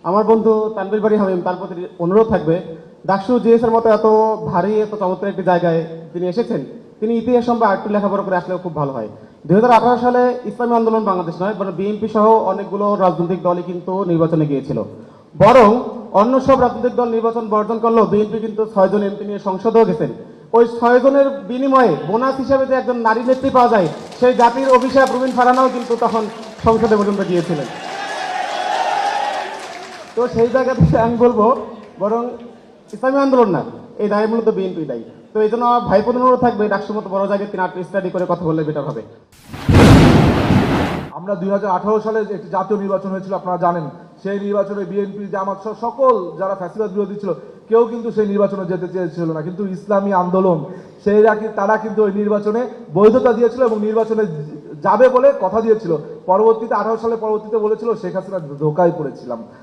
আমার বন্ধু তানভীর বাড়ি হামিম, তার প্রতি অনুরোধ থাকবে, ডাকসু জিএস এর মতো এত ভারী এত চমৎকার একটি জায়গায় তিনি এসেছেন, তিনি ইতিহাস সম্পর্কে আরেকটু লেখাপড়া করে আসলেও খুব ভালো হয়। 2018 সালে ইসলামী আন্দোলন বাংলাদেশ নয় বরং বিএনপি সহ অনেকগুলো রাজনৈতিক দলই কিন্তু নির্বাচনে গিয়েছিল। বরং অন্য সব রাজনৈতিক দল নির্বাচন বর্জন করলেও বিএনপি কিন্তু 6 জন এমপি নিয়ে সংসদেও গেছেন। ওই 6 জনের বিনিময়ে বোনাস হিসেবে যে একজন নারী নেত্রী পাওয়া যায়, সেই জাতির অভিশাপ রুবিন ফারহানাও কিন্তু তখন সংসদে পর্যন্ত গিয়েছিলেন। তো সেই জায়গা থেকে আমি বলবো বরং ইসলামী আন্দোলন না, এই দায় মূলত বিএনপি দায়ী। তো এই জন্য আমার ভাইপোর অনুরোধ থাকবে, ডাকসুর মতো বড় জায়গায় তিনি আর্ট স্টাডি করে কথা বললে বেটার হবে। আমরা 2018 সালে একটি জাতীয় নির্বাচন হয়েছিল, আপনারা জানেন। সেই নির্বাচনে বিএনপি, জামাত সহ সকল যারা ফ্যাসিবাদ বিরোধী ছিল কেউ কিন্তু সেই নির্বাচনে যেতে চেয়েছিল না, কিন্তু ইসলামী আন্দোলন তারা কিন্তু ওই নির্বাচনে বৈধতা দিয়েছিল এবং নির্বাচনে যাবে বলে কথা দিয়েছিল। পরবর্তীতে 18 সালে পরবর্তীতে বলেছিল শেখ হাসিনা ধোকায় পড়েছিলাম।